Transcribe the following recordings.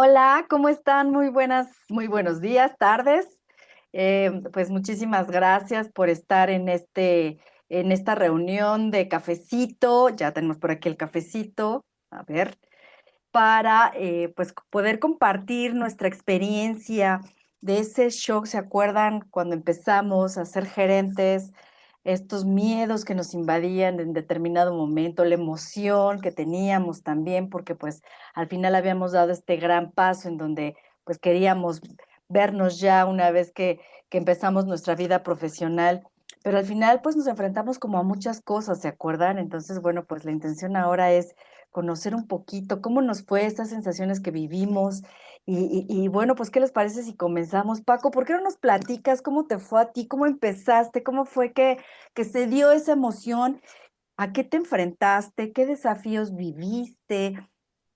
Hola, ¿cómo están? Muy buenos días, tardes. Pues muchísimas gracias por estar en esta reunión de cafecito. Ya tenemos por aquí el cafecito. A ver, para pues poder compartir nuestra experiencia de ese shock. ¿Se acuerdan cuando empezamos a ser gerentes? Estos miedos que nos invadían en determinado momento, la emoción que teníamos también, porque pues al final habíamos dado este gran paso en donde pues queríamos vernos ya una vez que empezamos nuestra vida profesional. Pero al final pues nos enfrentamos como a muchas cosas, ¿se acuerdan? Entonces, bueno, pues la intención ahora es conocer un poquito cómo nos fue estas sensaciones que vivimos. Y bueno, pues, ¿qué les parece si comenzamos? Paco, ¿por qué no nos platicas cómo te fue a ti? ¿Cómo empezaste? ¿Cómo fue que se dio esa emoción? ¿A qué te enfrentaste? ¿Qué desafíos viviste?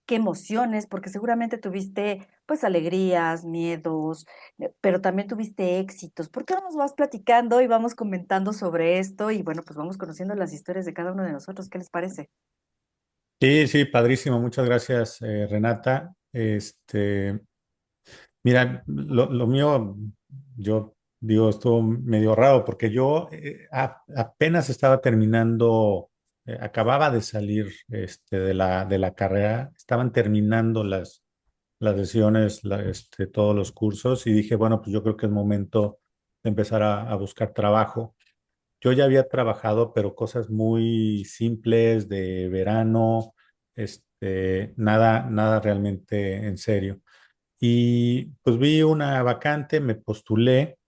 ¿Qué emociones? Porque seguramente tuviste, pues, alegrías, miedos, pero también tuviste éxitos. ¿Por qué no nos vas platicando y vamos comentando sobre esto? Y bueno, pues vamos conociendo las historias de cada uno de nosotros. ¿Qué les parece? Sí, sí, padrísimo. Muchas gracias, Renata. Mira, lo mío, yo digo, estuvo medio raro porque yo apenas estaba terminando, acababa de salir de la carrera, estaban terminando las lesiones, todos los cursos y dije, bueno, pues yo creo que es momento de empezar a buscar trabajo. Yo ya había trabajado, pero cosas muy simples de verano, nada realmente en serio. Y pues vi una vacante, me postulé,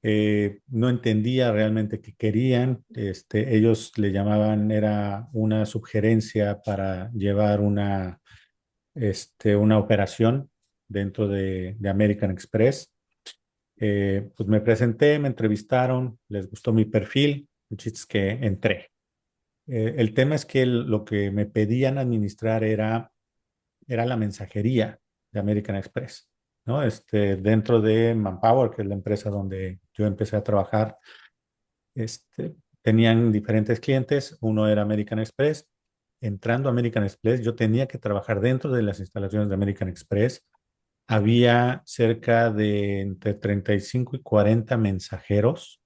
no entendía realmente qué querían. Ellos le llamaban, era una sugerencia para llevar una operación dentro de American Express. Pues me presenté, me entrevistaron, les gustó mi perfil, el chiste es que entré. El tema es que lo que me pedían administrar era la mensajería de American Express, ¿no? Dentro de Manpower, que es la empresa donde yo empecé a trabajar, tenían diferentes clientes, uno era American Express. Entrando a American Express, yo tenía que trabajar dentro de las instalaciones de American Express. Había cerca de entre 35 y 40 mensajeros.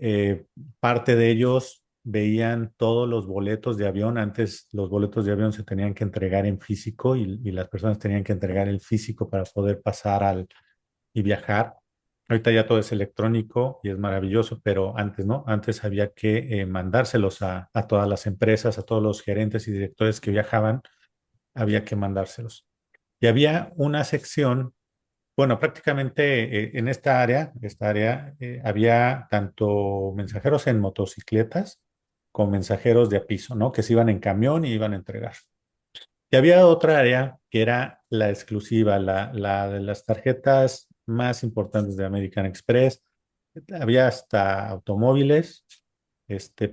eh, Parte de ellos veían todos los boletos de avión. Antes los boletos de avión se tenían que entregar en físico y las personas tenían que entregar el físico para poder pasar y viajar. Ahorita ya todo es electrónico y es maravilloso, pero antes no. Antes había que mandárselos a todas las empresas, a todos los gerentes y directores que viajaban, había que mandárselos. Y había una sección, bueno, prácticamente en había tanto mensajeros en motocicletas como mensajeros de a piso, ¿no? Que se iban en camión y iban a entregar. Y había otra área que era la exclusiva, la de las tarjetas más importantes de American Express. Había hasta automóviles,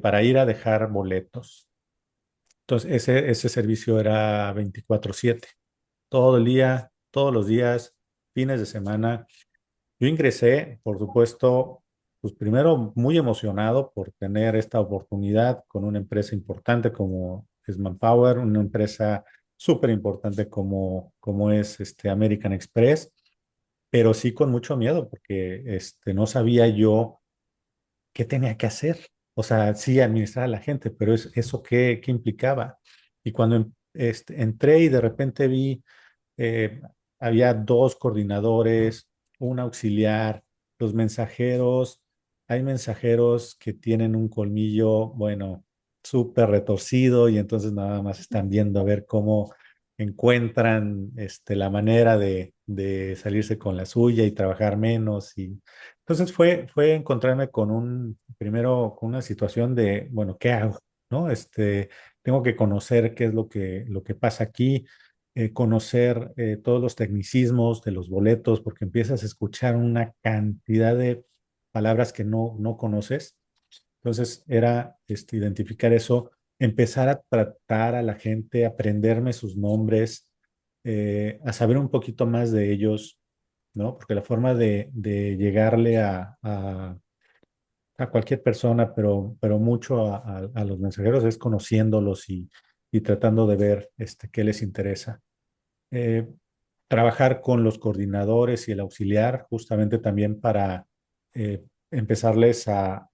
para ir a dejar boletos. Entonces, ese servicio era 24/7, todo el día, todos los días, fines de semana. Yo ingresé, por supuesto, pues primero muy emocionado por tener esta oportunidad con una empresa importante como es Manpower, una empresa súper importante como es American Express, pero sí con mucho miedo porque no sabía yo qué tenía que hacer. O sea, sí administrar a la gente, pero eso qué implicaba. Y cuando entré y de repente vi eh, había dos coordinadores, un auxiliar, los mensajeros. Hay mensajeros que tienen un colmillo, bueno, súper retorcido y entonces nada más están viendo a ver cómo encuentran la manera de salirse con la suya y trabajar menos. Y entonces fue encontrarme primero con una situación de, bueno, ¿qué hago? ¿No? Tengo que conocer qué es lo que pasa aquí, conocer todos los tecnicismos de los boletos, porque empiezas a escuchar una cantidad de palabras que no conoces. Entonces era identificar eso, empezar a tratar a la gente, aprenderme sus nombres, a saber un poquito más de ellos, ¿no? Porque la forma de llegarle a cualquier persona, pero mucho a los mensajeros es conociéndolos y tratando de ver qué les interesa. trabajar con los coordinadores y el auxiliar, justamente también para empezarles a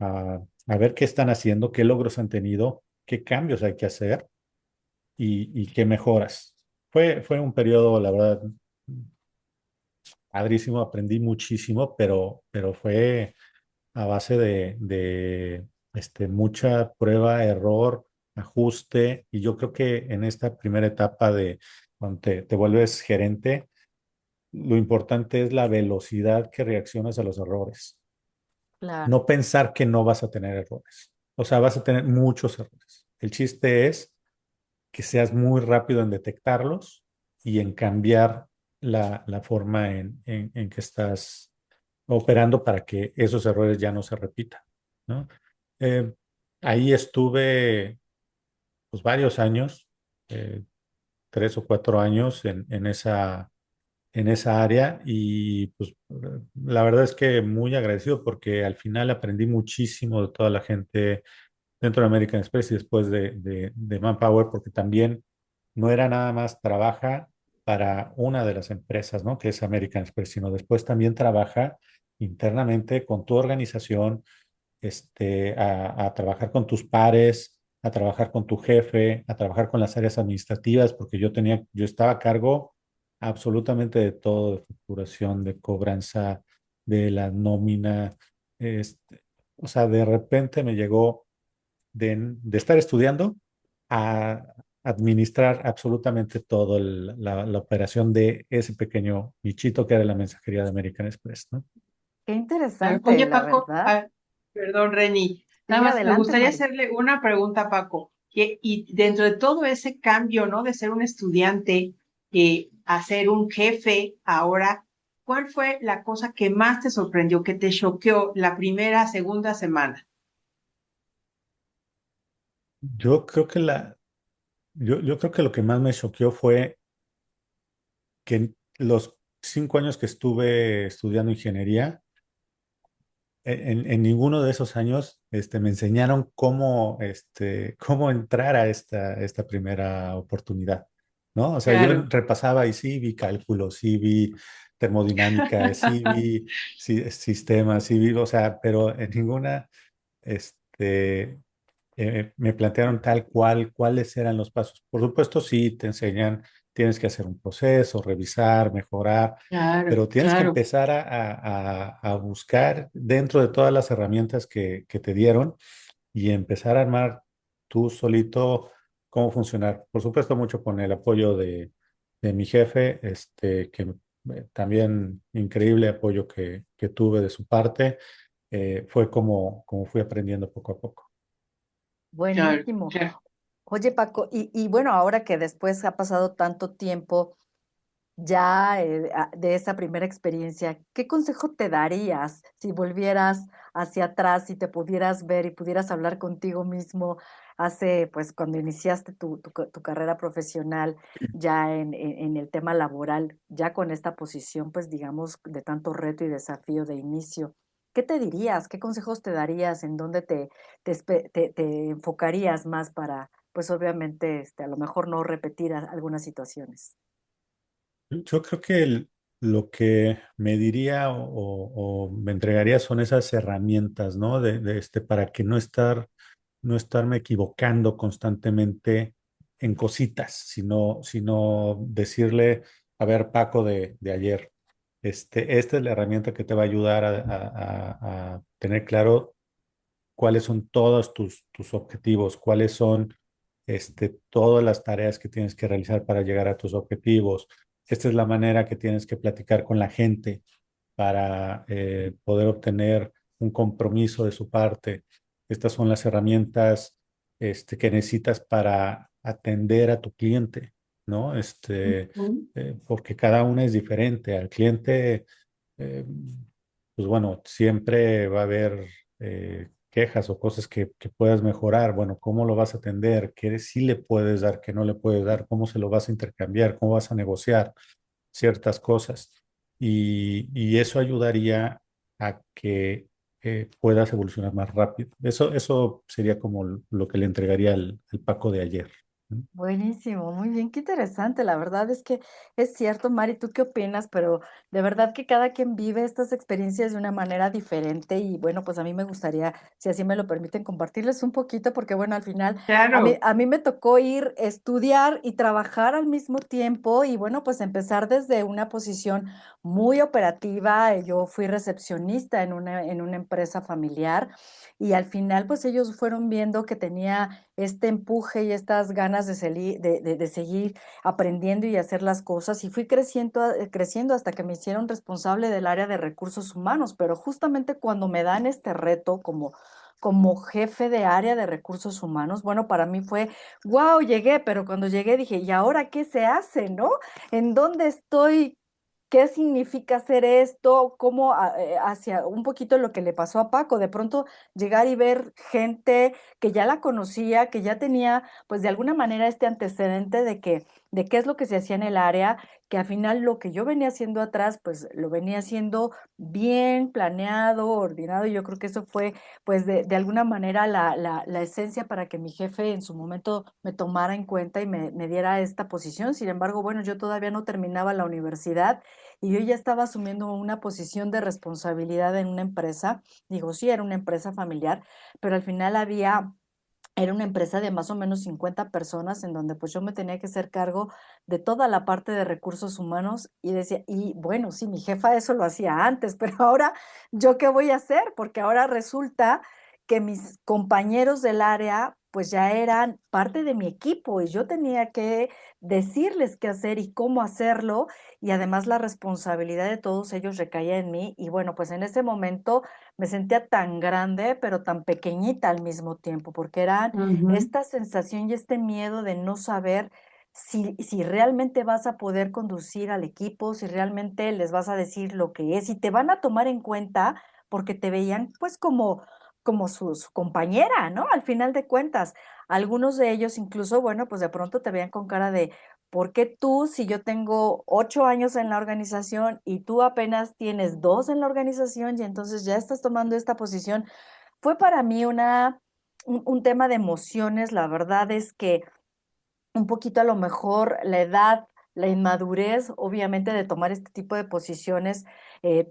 ver qué están haciendo, qué logros han tenido, qué cambios hay que hacer y qué mejoras. Fue un periodo, la verdad, padrísimo, aprendí muchísimo, pero fue a base de mucha prueba, error, ajuste, y yo creo que en esta primera etapa de cuando te vuelves gerente, lo importante es la velocidad que reaccionas a los errores. Claro, No pensar que no vas a tener errores. O sea, vas a tener muchos errores. El chiste es que seas muy rápido en detectarlos y en cambiar la forma en que estás operando para que esos errores ya no se repitan, ¿no? Eh, Ahí estuve pues varios años, eh, 3 o 4 años en esa área y pues la verdad es que muy agradecido porque al final aprendí muchísimo de toda la gente dentro de American Express y después de Manpower, porque también no era nada más trabaja para una de las empresas, ¿no? Que es American Express, sino después también trabaja internamente con tu organización, a trabajar con tus pares, a trabajar con tu jefe, a trabajar con las áreas administrativas, porque yo estaba a cargo absolutamente de todo, de facturación, de cobranza, de la nómina, o sea, de repente me llegó de estar estudiando a administrar absolutamente todo la operación de ese pequeño nichito que era la mensajería de American Express, ¿no? qué Claro. interesante, Oye, la Paco, verdad. perdón, Reni, nada Sí, más me adelante, gustaría Mari. hacerle una pregunta a Paco. Y dentro de todo ese cambio, ¿no? De ser un estudiante a ser un jefe ahora, ¿cuál fue la cosa que más te sorprendió, que te choqueó la primera, segunda semana? Yo creo que yo creo que lo que más me choqueó fue que en los 5 años que estuve estudiando ingeniería, en ninguno de esos años me enseñaron cómo entrar a esta primera oportunidad, ¿no? O sea, yo Claro. repasaba y sí vi cálculo, sí vi termodinámica, sistemas, sí vi, o sea, pero en ninguna este, me plantearon tal cual cuáles eran los pasos. Por supuesto, sí, te enseñan, tienes que hacer un proceso, revisar, mejorar, Claro, pero tienes que claro. empezar a buscar dentro de todas las herramientas que te dieron y empezar a armar tú solito cómo funcionar. Por supuesto, mucho con el apoyo de mi jefe, que también increíble apoyo que tuve de su parte. Fue como fui aprendiendo poco a poco. Claro, Buenísimo. claro. Oye, Paco, y bueno, ahora que después ha pasado tanto tiempo ya de esa primera experiencia, ¿qué consejo te darías si volvieras hacia atrás y te pudieras ver y pudieras hablar contigo mismo hace, pues, cuando iniciaste tu carrera profesional ya en el tema laboral, ya con esta posición, pues, digamos, de tanto reto y desafío de inicio? ¿Qué te dirías? ¿Qué consejos te darías? ¿En dónde te enfocarías más para, pues, obviamente, a lo mejor no repetir algunas situaciones? Yo creo que lo que me diría o me entregaría son esas herramientas, ¿no? Para que no estarme equivocando constantemente en cositas, sino decirle, a ver, Paco de ayer, esta es la herramienta que te va a ayudar a tener claro cuáles son todos tus objetivos, cuáles son todas las tareas que tienes que realizar para llegar a tus objetivos. Esta es la manera que tienes que platicar con la gente para poder obtener un compromiso de su parte. Estas son las herramientas que necesitas para atender a tu cliente, ¿no? Ujú. Porque cada una es diferente. Al cliente, eh, pues bueno, siempre va a haber quejas o cosas que puedas mejorar. Bueno, ¿cómo lo vas a atender? ¿Qué sí le puedes dar? ¿Qué no le puedes dar? ¿Cómo se lo vas a intercambiar? ¿Cómo vas a negociar ciertas cosas? Y eso ayudaría a que puedas evolucionar más rápido. Eso sería como lo que le entregaría al Paco de ayer. Buenísimo, muy bien, qué interesante. La verdad es que es cierto, Mari, ¿tú qué opinas? Pero de verdad que cada quien vive estas experiencias de una manera diferente y bueno, pues a mí me gustaría, si así me lo permiten, compartirles un poquito porque bueno, al final Claro. a mí me tocó ir, estudiar y trabajar al mismo tiempo y bueno, pues empezar desde una posición muy operativa. Yo fui recepcionista en una empresa familiar y al final pues ellos fueron viendo que tenía este empuje y estas ganas de seguir aprendiendo y hacer las cosas y fui creciendo hasta que me hicieron responsable del área de recursos humanos, pero justamente cuando me dan este reto como jefe de área de recursos humanos, bueno, para mí fue, wow, llegué, pero cuando llegué dije, ¿y ahora qué se hace, no? ¿En dónde estoy? ¿Qué significa hacer esto? ¿Cómo hacia un poquito lo que le pasó a Paco? De pronto llegar y ver gente que ya la conocía, que ya tenía, pues de alguna manera este antecedente de qué es lo que se hacía en el área, que al final lo que yo venía haciendo atrás, pues lo venía haciendo bien planeado, ordenado, y yo creo que eso fue, pues de alguna manera la esencia para que mi jefe en su momento me tomara en cuenta y me diera esta posición. Sin embargo, bueno, yo todavía no terminaba la universidad y yo ya estaba asumiendo una posición de responsabilidad en una empresa. Digo, sí, era una empresa familiar, pero al final era una empresa de más o menos 50 personas en donde pues yo me tenía que hacer cargo de toda la parte de recursos humanos y decía, y bueno, sí, mi jefa eso lo hacía antes, pero ahora yo qué voy a hacer, porque ahora resulta que mis compañeros del área pues ya eran parte de mi equipo y yo tenía que decirles qué hacer y cómo hacerlo y además la responsabilidad de todos ellos recaía en mí y bueno, pues en ese momento me sentía tan grande, pero tan pequeñita al mismo tiempo, porque era Ujú. esta sensación y este miedo de no saber si realmente vas a poder conducir al equipo, si realmente les vas a decir lo que es, y te van a tomar en cuenta porque te veían pues como su compañera, ¿no? Al final de cuentas, algunos de ellos incluso, bueno, pues de pronto te veían con cara de, ¿por qué tú, si yo tengo 8 años en la organización y tú apenas tienes 2 en la organización y entonces ya estás tomando esta posición? Fue para mí un tema de emociones. La verdad es que un poquito a lo mejor la edad, la inmadurez, obviamente, de tomar este tipo de posiciones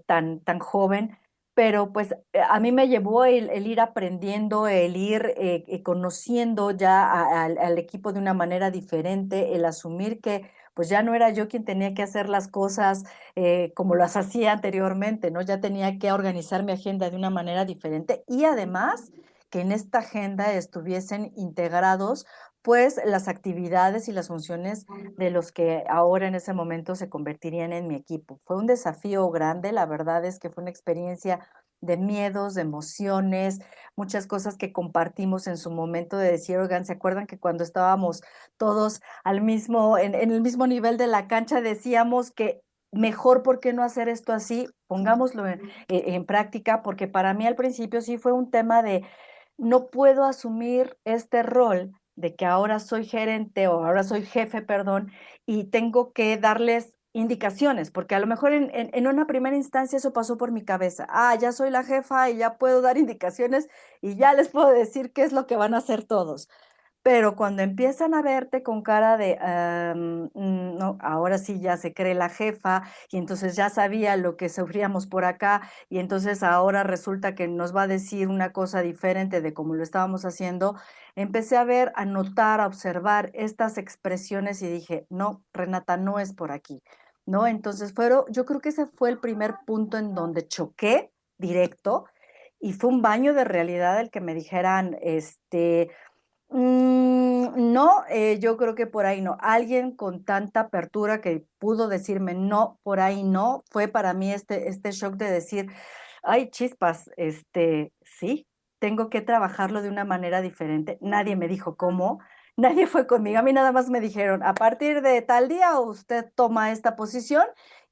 tan joven, pero pues a mí me llevó el ir aprendiendo, el ir conociendo ya al equipo de una manera diferente, el asumir que pues ya no era yo quien tenía que hacer las cosas como las hacía anteriormente, ¿no? Ya tenía que organizar mi agenda de una manera diferente y además que en esta agenda estuviesen integrados pues las actividades y las funciones de los que ahora en ese momento se convertirían en mi equipo. Fue un desafío grande, la verdad es que fue una experiencia de miedos, de emociones, muchas cosas que compartimos en su momento de decir, oigan, ¿se acuerdan que cuando estábamos todos en el mismo nivel de la cancha decíamos que mejor, ¿por qué no hacer esto así? Pongámoslo en práctica, porque para mí al principio sí fue un tema de no puedo asumir este rol de que ahora soy gerente o ahora soy jefe, perdón, y tengo que darles indicaciones, porque a lo mejor en una primera instancia eso pasó por mi cabeza. Ah, ya soy la jefa y ya puedo dar indicaciones y ya les puedo decir qué es lo que van a hacer todos. Pero cuando empiezan a verte con cara de, no, ahora sí ya se cree la jefa y entonces ya sabía lo que sufríamos por acá y entonces ahora resulta que nos va a decir una cosa diferente de cómo lo estábamos haciendo, empecé a ver, a notar, a observar estas expresiones y dije, no, Renata, no es por aquí, ¿no? Entonces yo creo que ese fue el primer punto en donde choqué directo y fue un baño de realidad el que me dijeran, no, yo creo que por ahí no. Alguien con tanta apertura que pudo decirme no, por ahí no, fue para mí este shock de decir, ay, chispas, sí, tengo que trabajarlo de una manera diferente. Nadie me dijo cómo, nadie fue conmigo. A mí nada más me dijeron, a partir de tal día usted toma esta posición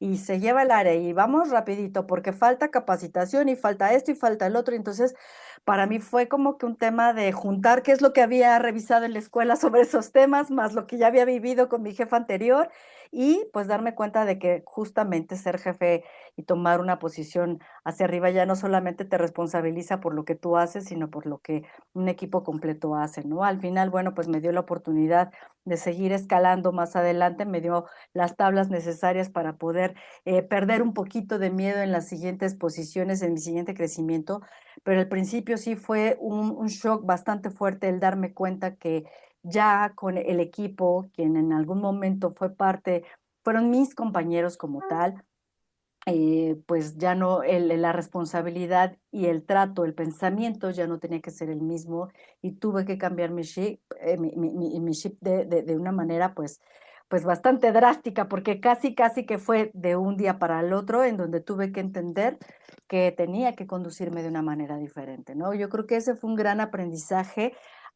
y se lleva el área y vamos rapidito porque falta capacitación y falta esto y falta el otro. Entonces, para mí fue como que un tema de juntar qué es lo que había revisado en la escuela sobre esos temas, más lo que ya había vivido con mi jefa anterior y pues darme cuenta de que justamente ser jefe y tomar una posición hacia arriba ya no solamente te responsabiliza por lo que tú haces, sino por lo que un equipo completo hace, ¿no? Al final, bueno, pues me dio la oportunidad de seguir escalando más adelante, me dio las tablas necesarias para poder perder un poquito de miedo en las siguientes posiciones, en mi siguiente crecimiento, pero al principio sí fue un shock bastante fuerte el darme cuenta que ya con el equipo, quien en algún momento fue parte, fueron mis compañeros como tal, pues ya no, la responsabilidad y el trato, el pensamiento ya no tenía que ser el mismo y tuve que cambiar mi chip, mi chip de una manera pues bastante drástica, porque casi que fue de un día para el otro en donde tuve que entender que tenía que conducirme de una manera diferente, ¿no? Yo creo que ese fue un gran aprendizaje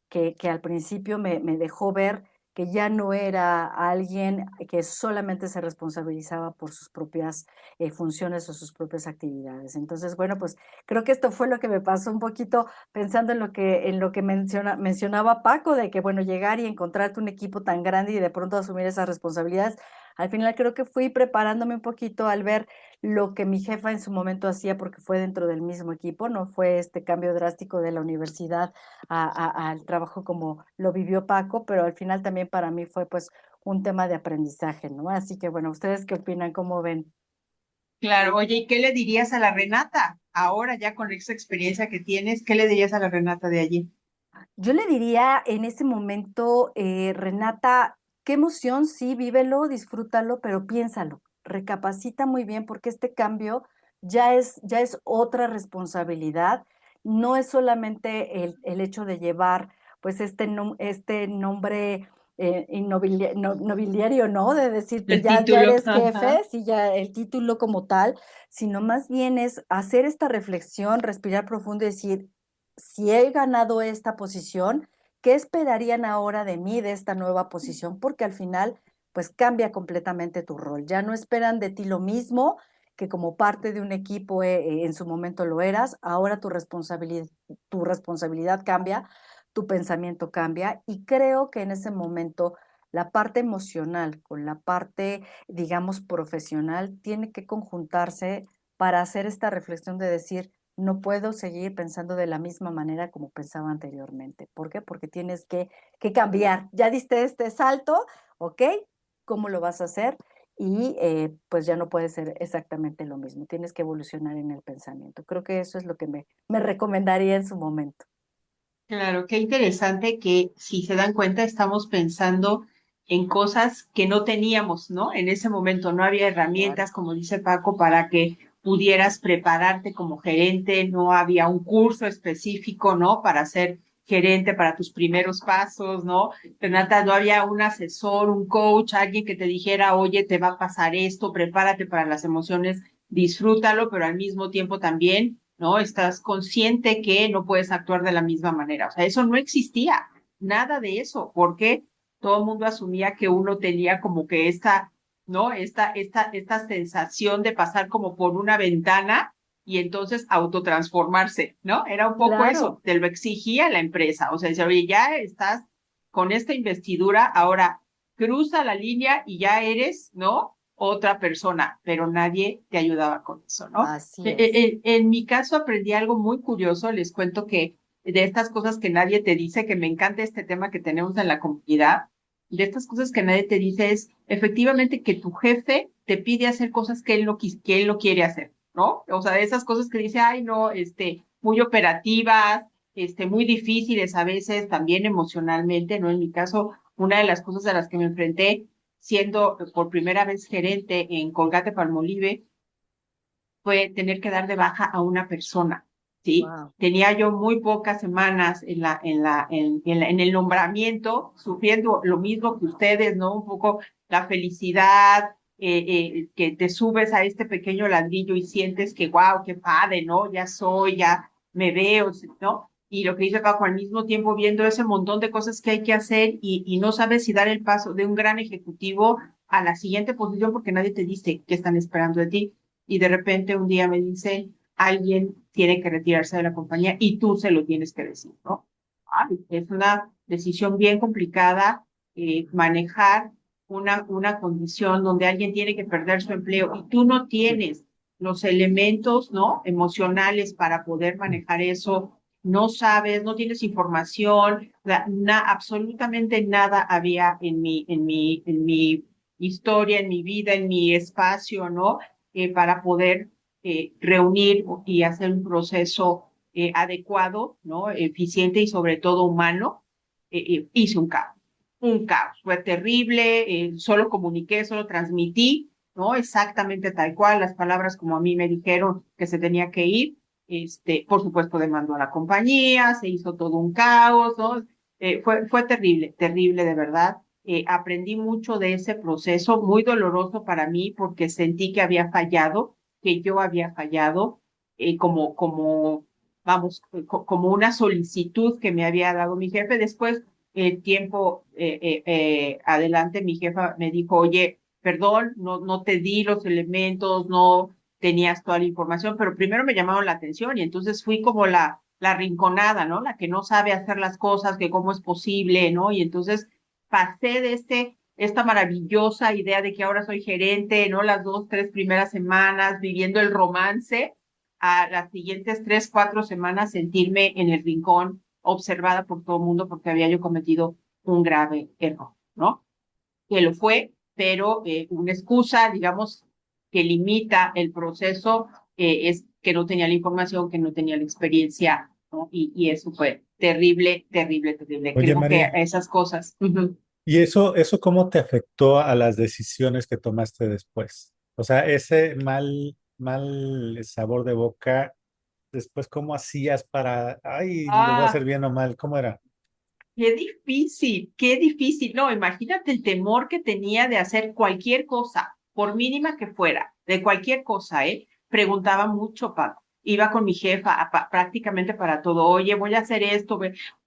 que al principio me dejó ver que ya no era alguien que solamente se responsabilizaba por sus propias funciones o sus propias actividades. Entonces, bueno, pues creo que esto fue lo que me pasó un poquito pensando en lo que mencionaba Paco, de que, bueno, llegar y encontrarte un equipo tan grande y de pronto asumir esas responsabilidades. Al final creo que fui preparándome un poquito al ver lo que mi jefa en su momento hacía, porque fue dentro del mismo equipo, no fue este cambio drástico de la universidad al trabajo como lo vivió Paco, pero al final también para mí fue pues un tema de aprendizaje, ¿no? Así que bueno, ¿ustedes qué opinan? ¿Cómo ven? Claro, oye, ¿y qué le dirías a la Renata? Ahora ya con esa experiencia que tienes, ¿qué le dirías a la Renata de allí? Yo le diría en ese momento, Renata, qué emoción, sí, vívelo, disfrútalo, pero piénsalo, recapacita muy bien porque este cambio ya es otra responsabilidad, no es solamente el hecho de llevar pues este nombre nobiliario, ¿no? De decirte El ya título, eres ajá. jefe, sí, ya el título como tal, sino más bien es hacer esta reflexión, respirar profundo y decir, si he ganado esta posición, ¿qué esperarían ahora de mí, de esta nueva posición? Porque al final, pues cambia completamente tu rol. Ya no esperan de ti lo mismo que como parte de un equipo en su momento lo eras. Ahora tu responsabilidad cambia, tu pensamiento cambia y creo que en ese momento la parte emocional con la parte, digamos, profesional tiene que conjuntarse para hacer esta reflexión de decir, no puedo seguir pensando de la misma manera como pensaba anteriormente. ¿Por qué? Porque tienes que cambiar. Ya diste este salto, ¿ok? ¿Cómo lo vas a hacer? Y pues ya no puede ser exactamente lo mismo. Tienes que evolucionar en el pensamiento. Creo que eso es lo que me recomendaría en su momento. Claro, qué interesante que si se dan cuenta estamos pensando en cosas que no teníamos, ¿no? En ese momento no había Claro. herramientas, como dice Paco, para que pudieras prepararte como gerente, no había un curso específico, ¿no? Para ser gerente, para tus primeros pasos, ¿no? Renata, no había un asesor, un coach, alguien que te dijera, oye, te va a pasar esto, prepárate para las emociones, disfrútalo, pero al mismo tiempo también, ¿no? Estás consciente que no puedes actuar de la misma manera. O sea, eso no existía, nada de eso, porque todo el mundo asumía que uno tenía como que esta, ¿no? Esta sensación de pasar como por una ventana y entonces autotransformarse, ¿no? Era un poco eso, Claro, te lo exigía la empresa. O sea, decía, oye, ya estás con esta investidura, ahora cruza la línea y ya eres, ¿no? Otra persona, pero nadie te ayudaba con eso, ¿no? así es. En mi caso aprendí algo muy curioso, les cuento que de estas cosas que nadie te dice, que me encanta este tema que tenemos en la comunidad, de estas cosas que nadie te dice es efectivamente que tu jefe te pide hacer cosas que él no quiere hacer, ¿no? O sea, de esas cosas que dice, ay, no, muy operativas, muy difíciles a veces, también emocionalmente, ¿no? En mi caso, una de las cosas a las que me enfrenté siendo por primera vez gerente en Colgate Palmolive fue tener que dar de baja a una persona, ¿sí? Wow. Tenía yo muy pocas semanas en el nombramiento, sufriendo lo mismo que ustedes, ¿no? Un poco la felicidad, que te subes a este pequeño ladrillo y sientes que, wow, qué padre, ¿no? Ya soy, ya me veo, ¿no? Y lo que dice Paco, al mismo tiempo viendo ese montón de cosas que hay que hacer y no sabes si dar el paso de un gran ejecutivo a la siguiente posición porque nadie te dice qué están esperando de ti. Y de repente un día me dicen, alguien tiene que retirarse de la compañía y tú se lo tienes que decir, ¿no? Ay, es una decisión bien complicada manejar una condición donde alguien tiene que perder su empleo y tú no tienes los elementos, ¿no? Emocionales para poder manejar eso, no sabes, no tienes información, absolutamente nada había en mi historia, en mi vida, en mi espacio, ¿no? Para poder reunir y hacer un proceso adecuado, ¿no? Eficiente y sobre todo humano. Hice un caos, fue terrible, solo comuniqué, solo transmití, ¿no? Exactamente tal cual, las palabras como a mí me dijeron que se tenía que ir. Por supuesto, demandó a la compañía, se hizo todo un caos, ¿no? Fue terrible, terrible de verdad. Aprendí mucho de ese proceso, muy doloroso para mí porque sentí que había fallado, que yo había fallado, vamos, como una solicitud que me había dado mi jefe. Después, tiempo adelante, mi jefa me dijo, oye, perdón, no te di los elementos, no tenías toda la información, pero primero me llamaron la atención y entonces fui como la rinconada, ¿no? La que no sabe hacer las cosas, que cómo es posible, ¿no? Y entonces pasé de esta maravillosa idea de que ahora soy gerente, ¿no? Las 2, 3 primeras semanas viviendo el romance, a las siguientes 3, 4 semanas sentirme en el rincón, observada por todo el mundo porque había yo cometido un grave error, ¿no? Que lo fue, pero una excusa, digamos, que limita el proceso es que no tenía la información, que no tenía la experiencia, ¿no? Y eso fue terrible, terrible, terrible. Oye, Creo que María, esas cosas. ¿y eso cómo te afectó a las decisiones que tomaste después? O sea, ese mal sabor de boca, después, ¿cómo hacías para, ay, lo voy a hacer Ah, bien o mal? ¿Cómo era? qué difícil, qué difícil. No, imagínate el temor que tenía de hacer cualquier cosa, por mínima que fuera, de cualquier cosa, ¿eh? Preguntaba mucho, Paco. Iba con mi jefa prácticamente para todo. Oye, voy a hacer esto,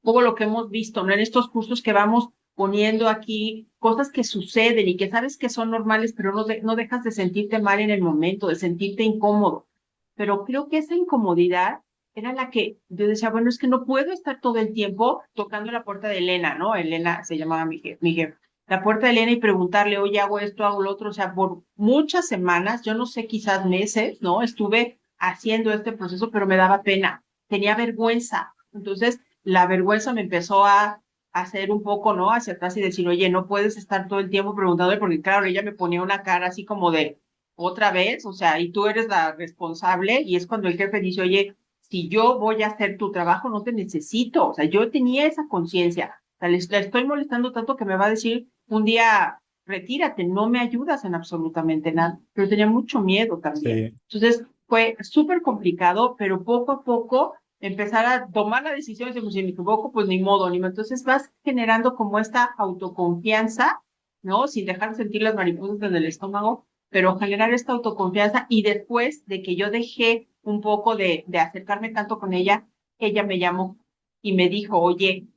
todo lo que hemos visto, ¿no? En estos cursos que vamos poniendo aquí, cosas que suceden y que sabes que son normales, pero no dejas de sentirte mal en el momento, de sentirte incómodo. Pero creo que esa incomodidad era la que yo decía, bueno, es que no puedo estar todo el tiempo tocando la puerta de Elena, ¿no? Elena se llamaba mi jefe. La puerta de Elena y preguntarle, oye, hago esto, hago lo otro. O sea, por muchas semanas, yo no sé, quizás meses, ¿no? Estuve haciendo este proceso, pero me daba pena, tenía vergüenza. Entonces, la vergüenza me empezó a hacer un poco, ¿no? Hacia atrás y decir, oye, no puedes estar todo el tiempo preguntándole, porque claro, ella me ponía una cara así como de, otra vez, o sea, y tú eres la responsable, y es cuando el jefe dice, oye, si yo voy a hacer tu trabajo, no te necesito. O sea, yo tenía esa conciencia. O sea, la estoy molestando tanto que me va a decir un día, retírate, no me ayudas en absolutamente nada. Pero tenía mucho miedo también. Sí. Entonces, fue súper complicado, pero poco a poco empezar a tomar la decisión y decir, pues si me equivoco, pues ni modo, ni modo. Entonces vas generando como esta autoconfianza, ¿no? Sin dejar de sentir las mariposas en el estómago, pero generar esta autoconfianza y después de que yo dejé un poco de acercarme tanto con ella me llamó y me dijo, oye,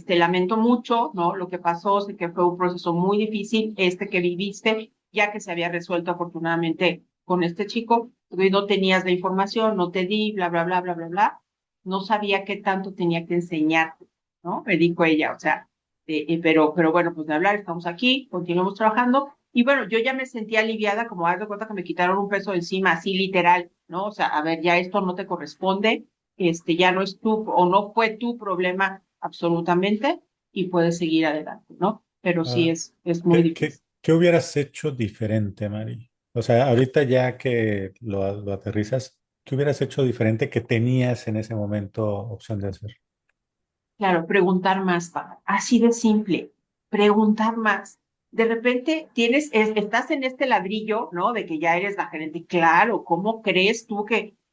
lamento mucho, ¿no? Lo que pasó, sé que fue un proceso muy difícil, que viviste, ya que se había resuelto afortunadamente con este chico, porque no tenías la información, no te di, bla, bla, bla, bla, bla, bla, no sabía qué tanto tenía que enseñarte, ¿no? Me dijo ella, o sea, pero bueno, pues de hablar, estamos aquí, continuamos trabajando. Y bueno, yo ya me sentía aliviada, como haz de cuenta que me quitaron un peso de encima, así literal, ¿no? O sea, a ver, ya esto no te corresponde, ya no es tu, o no fue tu problema absolutamente, y puedes seguir adelante, ¿no? Pero sí Ah, es muy ¿qué, difícil. qué hubieras hecho diferente, Mari? O sea, ahorita ya que lo aterrizas, ¿qué hubieras hecho diferente que tenías en ese momento opción de hacer? Claro, preguntar más, Pablo. Así de simple, preguntar más. De repente estás en este ladrillo, ¿no? De que ya eres la gerente. Claro, ¿cómo crees tú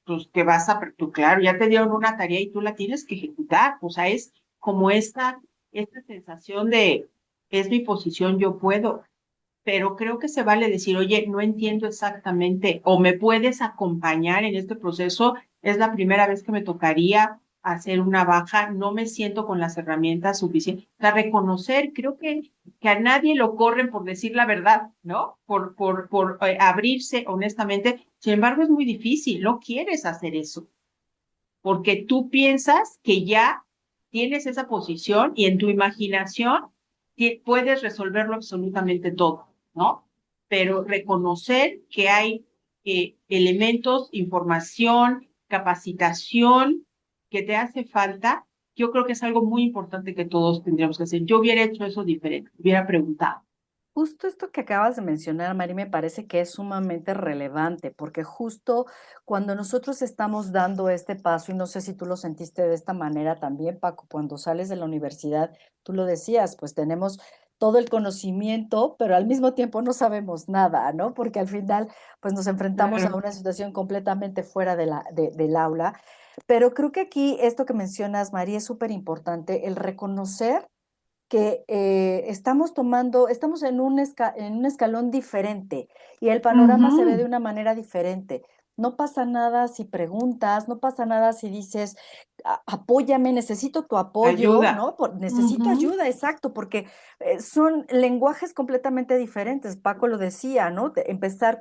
pues, que vas tú, claro, ya te dieron una tarea y tú la tienes que ejecutar. O sea, es como esta sensación de, es mi posición, yo puedo. Pero creo que se vale decir, oye, no entiendo exactamente, o me puedes acompañar en este proceso. Es la primera vez que me tocaría hacer una baja, no me siento con las herramientas suficientes. O sea, reconocer, creo que a nadie lo corren por decir la verdad, ¿no? Por abrirse honestamente. Sin embargo, es muy difícil, no quieres hacer eso, porque tú piensas que ya tienes esa posición y en tu imaginación puedes resolverlo absolutamente todo, ¿no? Pero reconocer que hay elementos, información, capacitación que te hace falta, yo creo que es algo muy importante que todos tendríamos que hacer. Yo hubiera hecho eso diferente, hubiera preguntado. Justo esto que acabas de mencionar, Mari, me parece que es sumamente relevante, porque justo cuando nosotros estamos dando este paso, y no sé si tú lo sentiste de esta manera también, Paco, cuando sales de la universidad, tú lo decías, pues tenemos todo el conocimiento, pero al mismo tiempo no sabemos nada, ¿no? Porque al final, pues nos enfrentamos a Claro. una situación completamente fuera del aula. Pero creo que aquí esto que mencionas, Mari, es súper importante, el reconocer que estamos en un escalón diferente y el panorama se ve de Ujú. una manera diferente. No pasa nada si preguntas, no pasa nada si dices, apóyame, necesito tu apoyo, Ayuda. ¿no? Necesito Ujú. ayuda, exacto, porque son lenguajes completamente diferentes. Paco lo decía, ¿no? Empezar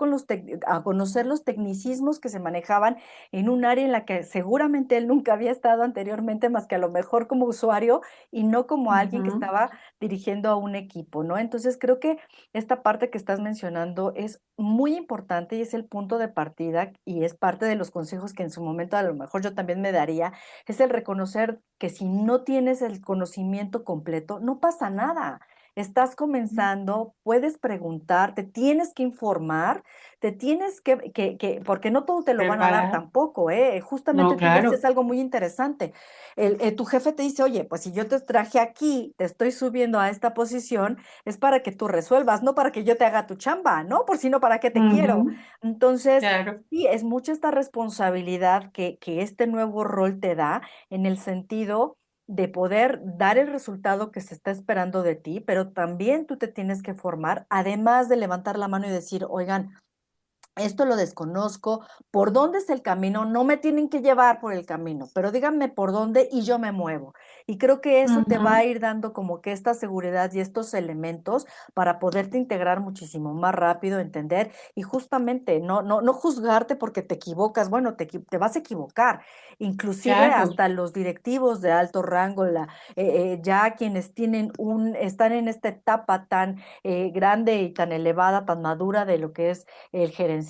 a conocer los tecnicismos que se manejaban en un área en la que seguramente él nunca había estado anteriormente, más que a lo mejor como usuario y no como alguien que Ujú. estaba dirigiendo a un equipo, ¿no? Entonces creo que esta parte que estás mencionando es muy importante y es el punto de partida y es parte de los consejos que en su momento a lo mejor yo también me daría, es el reconocer que si no tienes el conocimiento completo, no pasa nada. Estás comenzando, puedes preguntar, te tienes que informar, te tienes porque no todo te lo van a dar Preparar. tampoco, ¿eh? No, Justamente tú decías claro. algo muy interesante. Tu jefe te dice, oye, pues si yo te traje aquí, te estoy subiendo a esta posición, es para que tú resuelvas, no para que yo te haga tu chamba, ¿no? Por si no, ¿para qué te quiero? Ujú. Entonces, Claro. sí, es mucha esta responsabilidad que este nuevo rol te da en el sentido de poder dar el resultado que se está esperando de ti, pero también tú te tienes que formar, además de levantar la mano y decir, oigan, esto lo desconozco, por dónde es el camino, no me tienen que llevar por el camino, pero díganme por dónde y yo me muevo. Y creo que eso te va a Ujú. ir dando como que esta seguridad y estos elementos para poderte integrar muchísimo más rápido, entender y justamente no juzgarte porque te equivocas, bueno, te vas a equivocar. Inclusive Claro. hasta los directivos de alto rango, ya quienes están en esta etapa tan grande y tan elevada, tan madura de lo que es el gerenciar,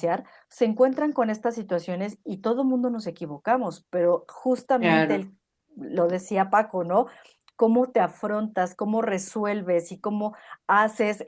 se encuentran con estas situaciones y todo mundo nos equivocamos, pero justamente Claro. lo decía Paco, ¿no? Cómo te afrontas, cómo resuelves y cómo haces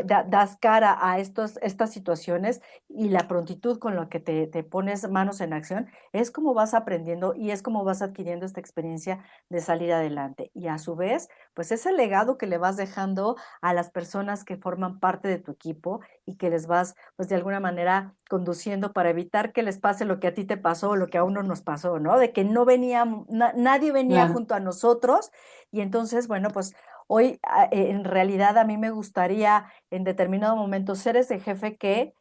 das cara a estas situaciones y la prontitud con la que te pones manos en acción, es como vas aprendiendo y es como vas adquiriendo esta experiencia de salir adelante. Y a su vez, pues ese legado que le vas dejando a las personas que forman parte de tu equipo y que les vas, pues de alguna manera conduciendo para evitar que les pase lo que a ti te pasó o lo que a uno nos pasó, ¿no? De que no venía, nadie venía Claro. junto a nosotros y entonces, bueno, pues hoy en realidad a mí me gustaría en determinado momento ser ese jefe que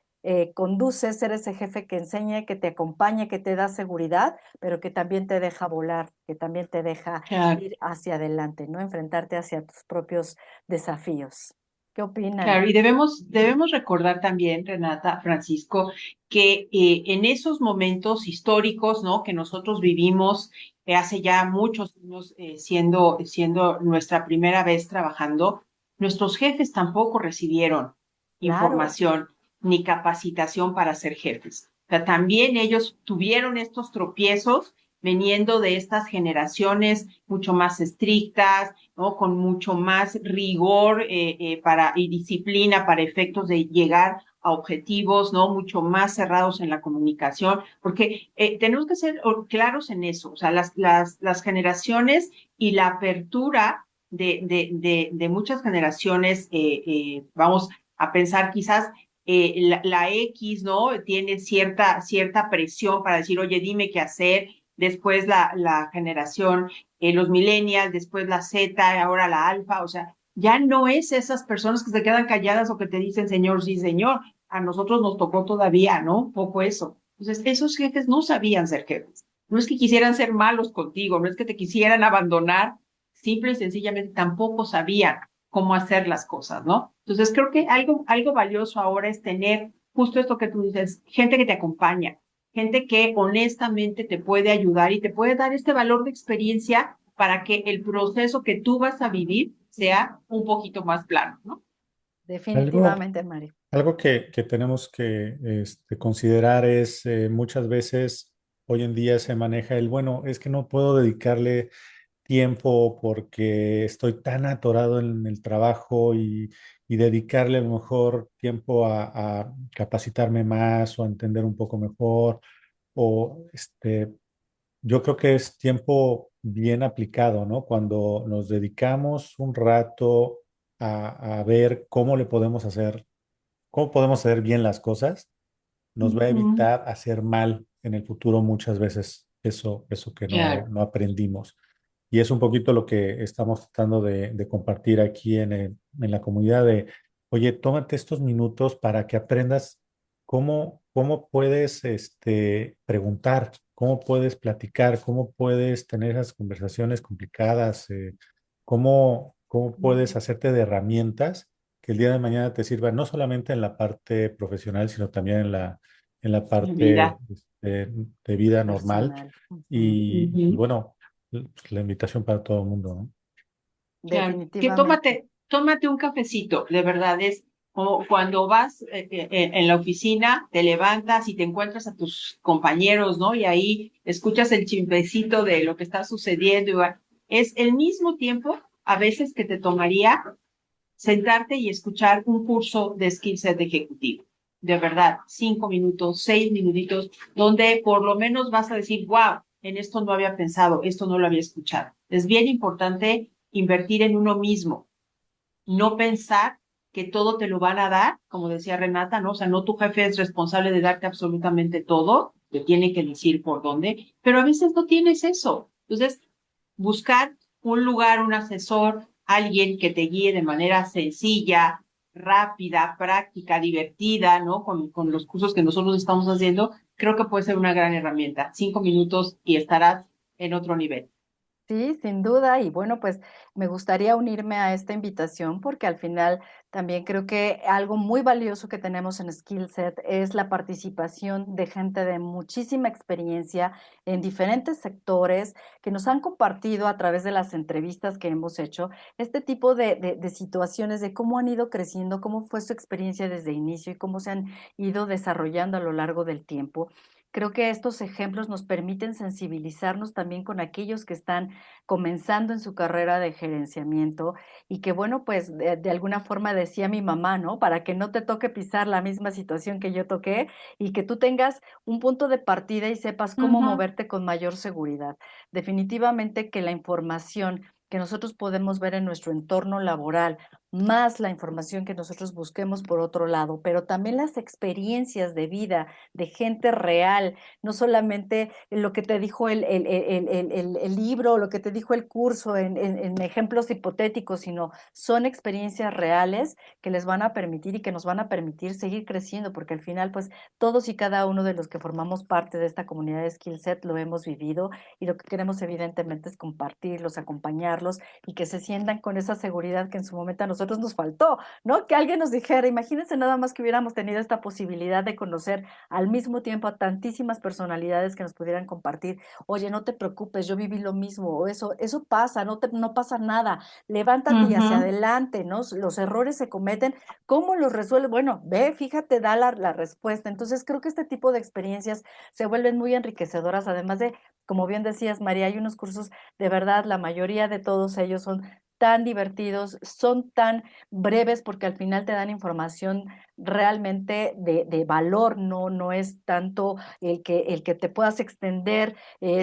conduce, ser ese jefe que enseñe, que te acompañe, que te da seguridad, pero que también te deja volar, que también te deja Claro. ir hacia adelante, ¿no? Enfrentarte hacia tus propios desafíos. ¿Qué opinan? Claro, y debemos recordar también, Renata, Francisco, que en esos momentos históricos, ¿no? Que nosotros vivimos hace ya muchos años, siendo nuestra primera vez trabajando, nuestros jefes tampoco recibieron Claro, información ni capacitación para ser jefes. O sea, también ellos tuvieron estos tropiezos viniendo de estas generaciones mucho más estrictas, ¿no? Con mucho más rigor y disciplina para efectos de llegar a objetivos, ¿no? Mucho más cerrados en la comunicación, porque tenemos que ser claros en eso, o sea, las generaciones y la apertura de muchas generaciones, vamos a pensar quizás la X, ¿no? Tiene cierta presión para decir, oye, dime qué hacer. Después la generación los millennials, después la Z, ahora la alfa, o sea, ya no es esas personas que se quedan calladas o que te dicen señor, sí, señor. A nosotros nos tocó todavía, ¿no? Un poco eso. Entonces, esos jefes no sabían ser jefes. no es que quisieran ser malos contigo, no es que te quisieran abandonar, simple y sencillamente tampoco sabían cómo hacer las cosas, ¿no? Entonces creo que algo valioso ahora es tener justo esto que tú dices, gente que te acompaña, gente que honestamente te puede ayudar y te puede dar este valor de experiencia para que el proceso que tú vas a vivir sea un poquito más plano, ¿no? Algo, Definitivamente, Mari. algo que tenemos que considerar es muchas veces hoy en día se maneja el, bueno, es que no puedo dedicarle tiempo porque estoy tan atorado en el trabajo y dedicarle a lo mejor tiempo a capacitarme más o a entender un poco mejor o yo creo que es tiempo bien aplicado, ¿no? Cuando nos dedicamos un rato a ver cómo le podemos hacer, cómo podemos hacer bien las cosas, nos va a Ujú. evitar hacer mal en el futuro muchas veces eso que Claro. no aprendimos. Y es un poquito lo que estamos tratando de compartir aquí en la comunidad de, oye, tómate estos minutos para que aprendas cómo puedes preguntar, cómo puedes platicar, cómo puedes tener esas conversaciones complicadas, cómo puedes hacerte de herramientas que el día de mañana te sirvan no solamente en la parte profesional, sino también en la Mi parte vida de vida normal. Personal. Ujú. Y Ujú. bueno, pues, la invitación para todo el mundo, ¿no? Claro, que Definitivamente. tómate un cafecito, de verdad, es como cuando vas en la oficina, te levantas y te encuentras a tus compañeros, ¿no? Y ahí escuchas el chimpecito de lo que está sucediendo. Es el mismo tiempo a veces que te tomaría sentarte y escuchar un curso de skill set ejecutivo. De verdad, 5 minutos, 6 minutitos, donde por lo menos vas a decir, wow, en esto no había pensado, esto no lo había escuchado. Es bien importante invertir en uno mismo, no pensar que todo te lo van a dar, como decía Renata, ¿no? O sea, no tu jefe es responsable de darte absolutamente todo, te tiene que decir por dónde, pero a veces no tienes eso. Entonces, buscar un lugar, un asesor, alguien que te guíe de manera sencilla, rápida, práctica, divertida, ¿no? Con los cursos que nosotros estamos haciendo, creo que puede ser una gran herramienta. 5 minutos y estarás en otro nivel. Sí, sin duda. Y bueno, pues me gustaría unirme a esta invitación porque al final también creo que algo muy valioso que tenemos en Skillset es la participación de gente de muchísima experiencia en diferentes sectores que nos han compartido a través de las entrevistas que hemos hecho este tipo de situaciones de cómo han ido creciendo, cómo fue su experiencia desde inicio y cómo se han ido desarrollando a lo largo del tiempo. Creo que estos ejemplos nos permiten sensibilizarnos también con aquellos que están comenzando en su carrera de gerenciamiento y que bueno, pues de alguna forma decía mi mamá, ¿no? Para que no te toque pisar la misma situación que yo toqué y que tú tengas un punto de partida y sepas cómo Ujú, moverte con mayor seguridad. Definitivamente que la información que nosotros podemos ver en nuestro entorno laboral, más la información que nosotros busquemos por otro lado, pero también las experiencias de vida de gente real, no solamente lo que te dijo el libro, lo que te dijo el curso en ejemplos hipotéticos, sino son experiencias reales que les van a permitir y que nos van a permitir seguir creciendo, porque al final, pues todos y cada uno de los que formamos parte de esta comunidad de Skillset lo hemos vivido y lo que queremos evidentemente es compartirlos, acompañarlos y que se sientan con esa seguridad que en su momento a nosotros nos faltó, ¿no? Que alguien nos dijera, imagínense nada más que hubiéramos tenido esta posibilidad de conocer al mismo tiempo a tantísimas personalidades que nos pudieran compartir, oye, no te preocupes, yo viví lo mismo, o eso pasa, no pasa nada, levántate y hacia ujú. adelante, ¿no? Los errores se cometen, ¿cómo los resuelves? Bueno, ve, fíjate, da la respuesta. Entonces, creo que este tipo de experiencias se vuelven muy enriquecedoras, además de, como bien decías, María, hay unos cursos, de verdad, la mayoría de todos ellos son tan divertidos, son tan breves porque al final te dan información realmente de valor, no es tanto el que te puedas extender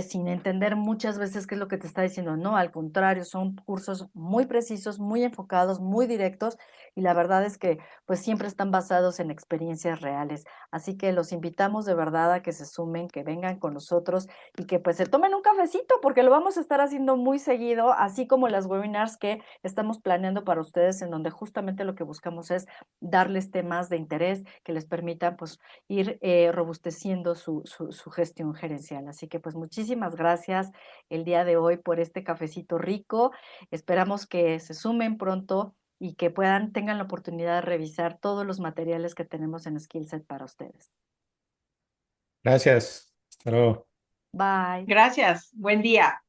sin entender muchas veces qué es lo que te está diciendo, no, al contrario, son cursos muy precisos, muy enfocados, muy directos y la verdad es que pues siempre están basados en experiencias reales. Así que los invitamos de verdad a que se sumen, que vengan con nosotros y que pues se tomen un cafecito porque lo vamos a estar haciendo muy seguido, así como las webinars que estamos planeando para ustedes, en donde justamente lo que buscamos es darles temas de interés que les permitan pues ir robusteciendo su gestión gerencial. Así que pues muchísimas gracias el día de hoy por este cafecito rico. Esperamos que se sumen pronto y que tengan la oportunidad de revisar todos los materiales que tenemos en Skillset para ustedes. Gracias. Hasta luego. Bye. Gracias, buen día.